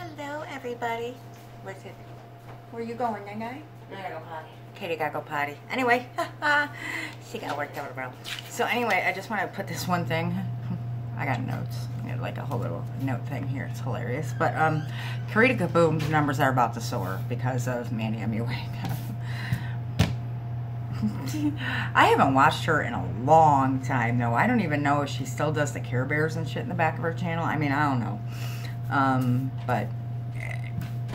Hello, everybody. What's it? Where you going, Nene? I gotta go potty. Katie gotta go potty. Anyway, she got worked out tomorrow. So anyway, I just want to put this one thing. I got notes. I got like a whole little note thing here. It's hilarious. But Karita Kaboom's numbers are about to soar because of Manny MUA. I haven't watched her in a long time, though. I don't even know if she still does the Care Bears and shit in the back of her channel. I mean, I don't know. But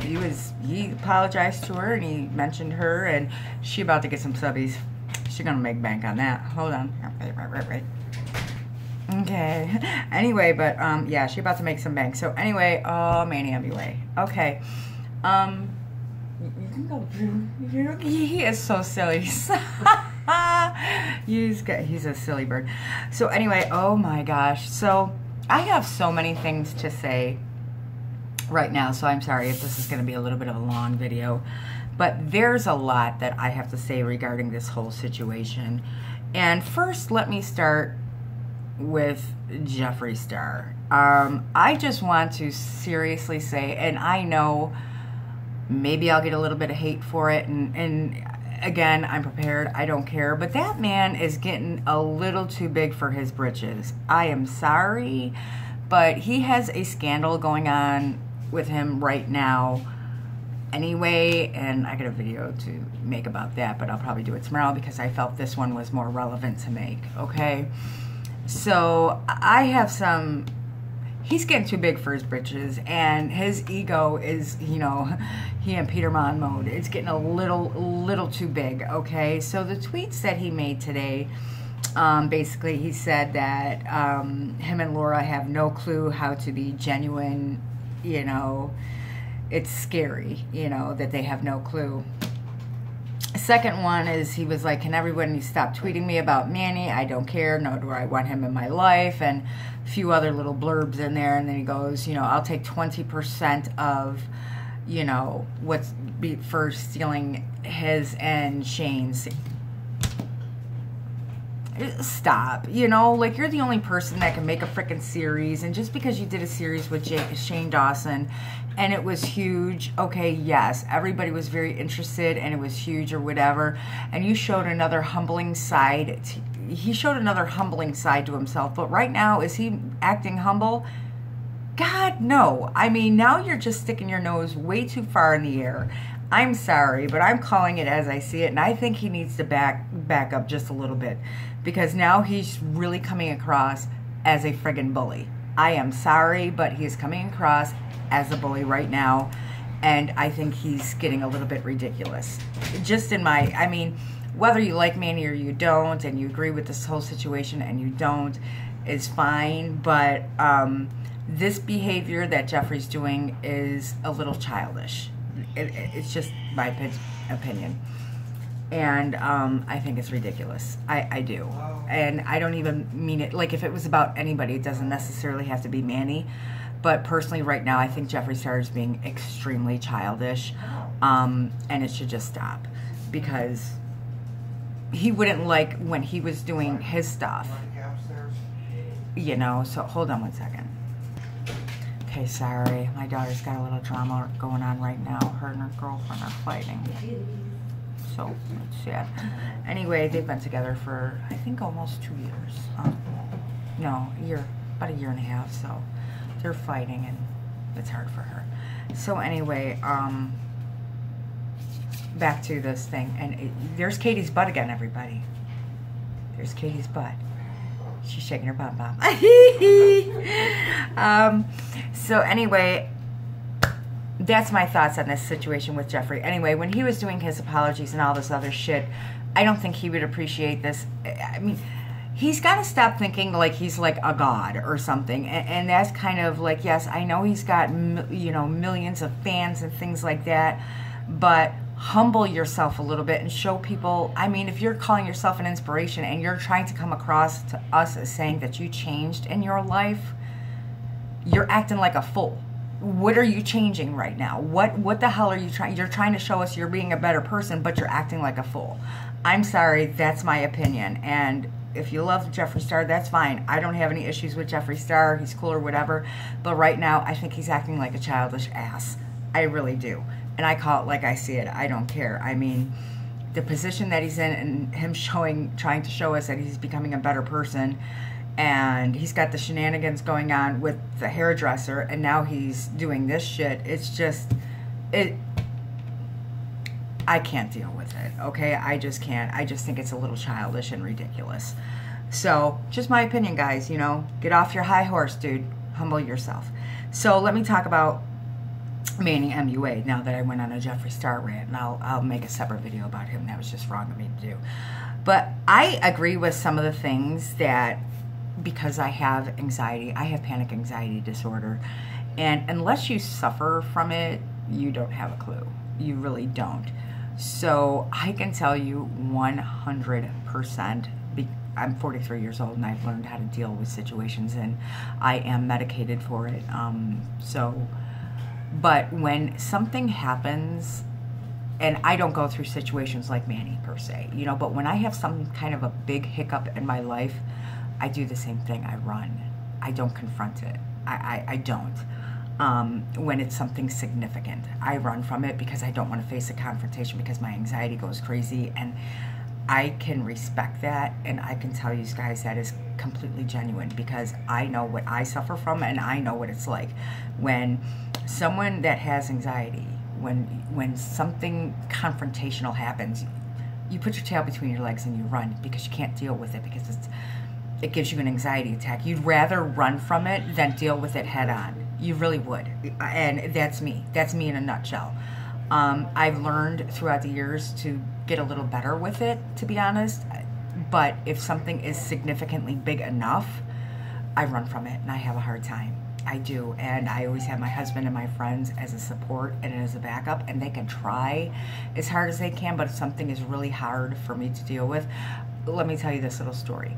he apologized to her and he mentioned her, and she about to get some subbies. She's gonna make bank on that. Hold on. Right. Okay. Anyway, but yeah, she about to make some bank. So anyway, oh, Manny MUA. Okay. You can go. He is so silly. He's a silly bird. So anyway, oh my gosh. So I have so many things to say right now, so I'm sorry if this is going to be a little bit of a long video, but there's a lot that I have to say regarding this whole situation. And first, let me start with Jeffree Star. I just want to seriously say, and I know maybe I'll get a little bit of hate for it, and again, I'm prepared, I don't care, but that man is getting a little too big for his britches. I am sorry, but he has a scandal going on with him right now anyway, and I got a video to make about that, but I'll probably do it tomorrow because I felt this one was more relevant to make, okay? So I have some, he's getting too big for his britches, and his ego is, you know, he in Peter Mon mode. It's getting a little too big, okay? So the tweets that he made today, basically he said that him and Laura have no clue how to be genuine, you know, it's scary, you know, that they have no clue. Second one is he was like, can everybody stop tweeting me about Manny? I don't care, nor do I want him in my life, and a few other little blurbs in there. And then he goes, you know, I'll take 20% of, you know, what's for stealing his and Shane's. Stop, you know, like, you're the only person that can make a freaking series, and just because you did a series with Shane Dawson and it was huge, okay, yes, everybody was very interested and it was huge or whatever, and you showed another humbling side. He showed another humbling side to himself, but right now, is he acting humble? God, no. I mean, now you're just sticking your nose way too far in the air. I'm sorry, but I'm calling it as I see it, and I think he needs to back up just a little bit, because now he's really coming across as a friggin' bully. I am sorry, but he is coming across as a bully right now, and I think he's getting a little bit ridiculous. Just in my, I mean, whether you like Manny or you don't, and you agree with this whole situation and you don't, is fine, but this behavior that Jeffree's doing is a little childish. It's just my opinion. And I think it's ridiculous. I do. And I don't even mean it, like, if it was about anybody, it doesn't necessarily have to be Manny. But personally, right now, I think Jeffree Star is being extremely childish. And it should just stop. Because he wouldn't like when he was doing his stuff. You know, so hold on one second. Okay, sorry. My daughter's got a little drama going on right now. Her and her girlfriend are fighting. So, it's sad. Anyway, they've been together for, I think, almost 2 years. No, a year, about a year and a half, so they're fighting, and it's hard for her. So anyway, back to this thing. And there's Katie's butt again, everybody. There's Katie's butt. She's shaking her bum bum. So anyway, that's my thoughts on this situation with Jeffree. Anyway, when he was doing his apologies and all this other shit, I don't think he would appreciate this. I mean, he's got to stop thinking like he's like a god or something. And that's kind of like, yes, I know he's got, you know, millions of fans and things like that, but humble yourself a little bit and show people. I mean, if you're calling yourself an inspiration and you're trying to come across to us as saying that you changed in your life, you're acting like a fool. What are you changing right now? What the hell are you trying? You're trying to show us you're being a better person, but you're acting like a fool. I'm sorry, that's my opinion, and if you love Jeffree Star, that's fine. I don't have any issues with Jeffree Star. He's cool or whatever. But right now, I think he's acting like a childish ass. I really do. And I call it like I see it. I don't care. I mean, the position that he's in and him trying to show us that he's becoming a better person, and he's got the shenanigans going on with the hairdresser, and now he's doing this shit. It's just, I can't deal with it, okay? I just can't. I just think it's a little childish and ridiculous. So, just my opinion, guys, you know, get off your high horse, dude. Humble yourself. So, let me talk about Manny MUA, now that I went on a Jeffree Star rant, and I'll make a separate video about him. That was just wrong of me to do. But I agree with some of the things that, because I have anxiety, I have panic anxiety disorder, and unless you suffer from it, you don't have a clue. You really don't. So I can tell you 100%, I'm 43 years old and I've learned how to deal with situations, and I am medicated for it. But when something happens, and I don't go through situations like Manny per se, you know, but when I have some kind of a big hiccup in my life, I do the same thing. I run. I don't confront it. I don't. When it's something significant, I run from it because I don't want to face a confrontation, because my anxiety goes crazy, and I can respect that, and I can tell you guys that is completely genuine, because I know what I suffer from, and I know what it's like when someone that has anxiety, when something confrontational happens, you put your tail between your legs and you run, because you can't deal with it, because it gives you an anxiety attack. You'd rather run from it than deal with it head on. You really would. And that's me. That's me in a nutshell. I've learned throughout the years to get a little better with it, to be honest. But if something is significantly big enough, I run from it and I have a hard time. I do. And I always have my husband and my friends as a support and as a backup, and they can try as hard as they can, but if something is really hard for me to deal with, let me tell you this little story.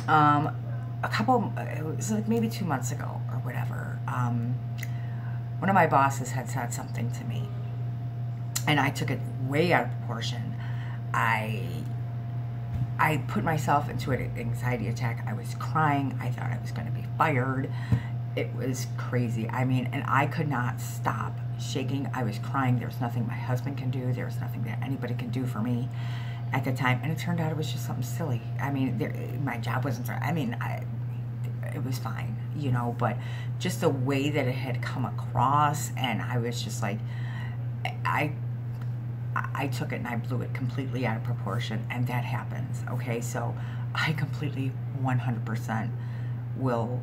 It was like maybe 2 months ago or whatever, one of my bosses had said something to me, and I took it way out of proportion. I put myself into an anxiety attack. I was crying. I thought I was going to be fired. It was crazy. I mean, and I could not stop shaking. I was crying. There was nothing my husband can do. There was nothing that anybody can do for me at the time. And it turned out it was just something silly. I mean, my job wasn't, it was fine, you know, but just the way that it had come across, and I was just like, I took it and I blew it completely out of proportion, and that happens, okay? So I completely 100% will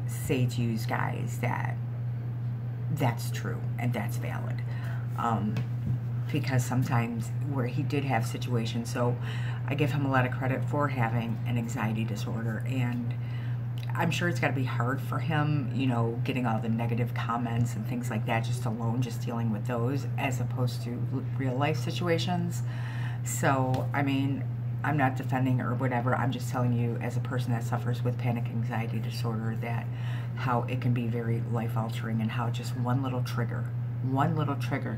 say to you guys that that's true and that's valid, because sometimes where he did have situations, so I give him a lot of credit for having an anxiety disorder, and I'm sure it's got to be hard for him, you know, getting all the negative comments and things like that, just dealing with those as opposed to real life situations. So, I mean, I'm not defending or whatever. I'm just telling you, as a person that suffers with panic anxiety disorder, that how it can be very life altering, and how just one little trigger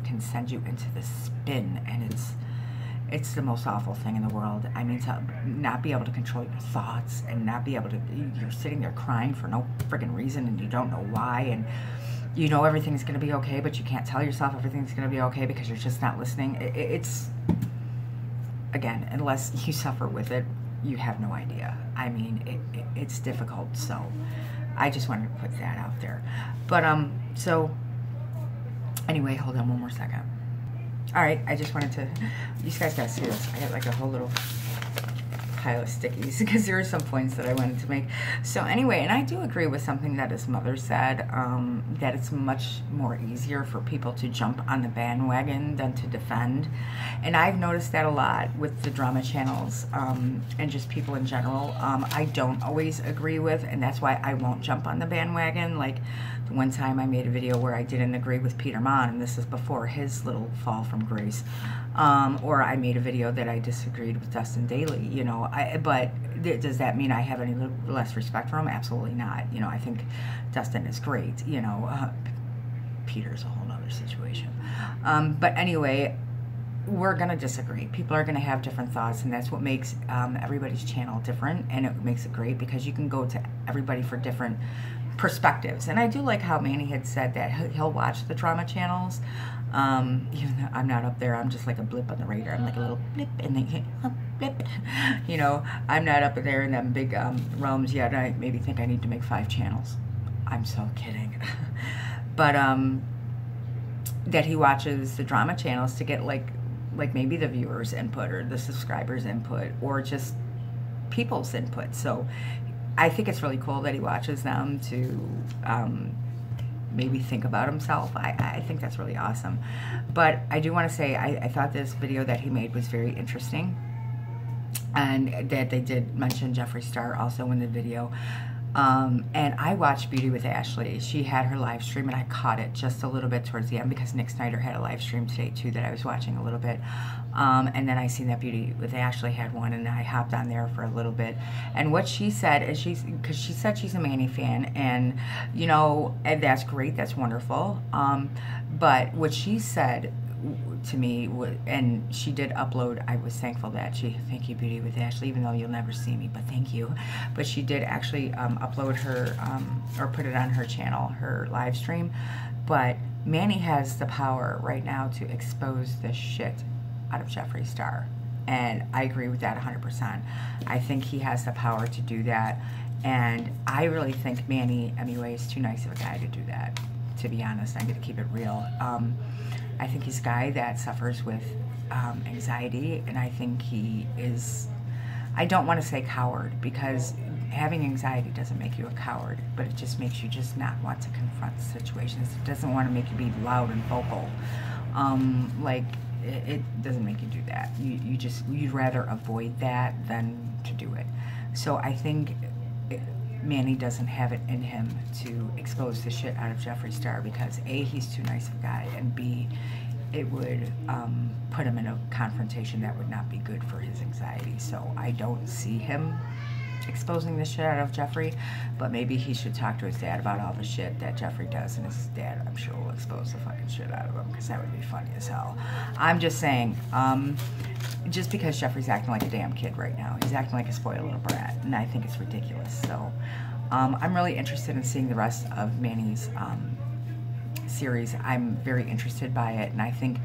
can send you into the spin, and it's the most awful thing in the world. I mean, to not be able to control your thoughts, and not be able to, you're sitting there crying for no friggin' reason, and you don't know why, and you know everything's going to be okay, but you can't tell yourself everything's going to be okay because you're just not listening. It's, again, unless you suffer with it, you have no idea. I mean, it's difficult, so I just wanted to put that out there. But, so, anyway, hold on one more second. All right, I just wanted to, you guys gotta see this. I got like a whole little pile of stickies because there are some points that I wanted to make. So anyway, and I do agree with something that his mother said, that it's much more easier for people to jump on the bandwagon than to defend. And I've noticed that a lot with the drama channels, and just people in general. I don't always agree with, and that's why I won't jump on the bandwagon. Like the one time I made a video where I didn't agree with Peter Mon, and this is before his little fall from grace. Or I made a video that I disagreed with Dustin Daly, you know, but does that mean I have any less respect for him? Absolutely not. You know, I think Dustin is great, you know, Peter's a whole nother situation. But anyway, we're going to disagree. People are going to have different thoughts, and that's what makes everybody's channel different, and it makes it great because you can go to everybody for different perspectives. And I do like how Manny had said that he'll watch the drama channels. Even though I'm not up there, I'm just like a blip on the radar. I'm like a little blip, and then blip. You know, I'm not up there in them big realms yet. I maybe think I need to make 5 channels. I'm so kidding. But that he watches the drama channels to get like maybe the viewers' input or the subscribers' input or just people's input. So I think it's really cool that he watches them to maybe think about himself. I think that's really awesome. But I do want to say I thought this video that he made was very interesting, and that they did mention Jeffree Star also in the video. And I watched Beauty with Ashley. She had her live stream, and I caught it just a little bit towards the end because Nick Snyder had a live stream today too that I was watching a little bit. And then I seen that Beauty with Ashley had one, and I hopped on there for a little bit. And what she said is because she said she's a Manny fan, and you know, and that's great, that's wonderful. But what she said to me, and she did upload, I was thankful that thank you Beauty with Ashley, even though you'll never see me, but thank you. But she did actually upload her or put it on her channel, her live stream. But Manny has the power right now to expose the shit out of Jeffree Star, and I agree with that 100%. I think he has the power to do that, and I really think Manny anyway is too nice of a guy to do that, to be honest. I'm going to keep it real. I think he's a guy that suffers with anxiety, and I think he is, I don't want to say coward, because having anxiety doesn't make you a coward, but it just makes you just not want to confront situations. It doesn't want to make you be loud and vocal. Like, it doesn't make you do that. You'd rather avoid that than to do it. So I think Manny doesn't have it in him to expose the shit out of Jeffree Star because A, he's too nice of a guy, and B, it would put him in a confrontation that would not be good for his anxiety. So I don't see him exposing the shit out of Jeffree, but maybe he should talk to his dad about all the shit that Jeffree does, and his dad, I'm sure, will expose the fucking shit out of him, because that would be funny as hell. I'm just saying, just because Jeffree's acting like a damn kid right now, he's acting like a spoiled little brat, and I think it's ridiculous. So I'm really interested in seeing the rest of Manny's series. I'm very interested by it, and I think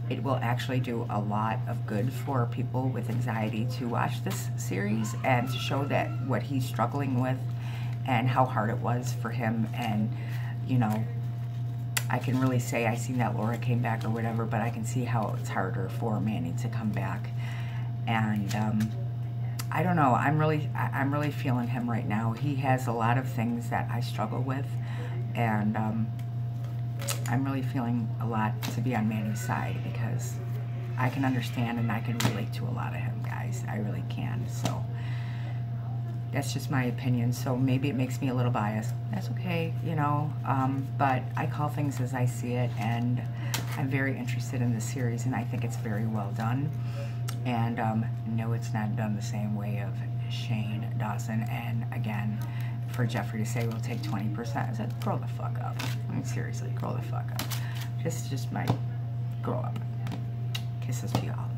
it will actually do a lot of good for people with anxiety to watch this series and to show that what he's struggling with and how hard it was for him. And you know, I can really say I seen that Laura came back or whatever, but I can see how it's harder for Manny to come back. And I don't know, I'm really feeling him right now. He has a lot of things that I struggle with, and I'm really feeling a lot to be on Manny's side, because I can understand and I can relate to a lot of him, guys. I really can. So that's just my opinion. So maybe it makes me a little biased. That's okay, you know. But I call things as I see it, and I'm very interested in this series, and I think it's very well done. And no, it's not done the same way of Shane Dawson. And again, for Jeffree to say we'll take 20%, I said, grow the fuck up. I mean, seriously, grow the fuck up. Just grow up. Kisses to y'all.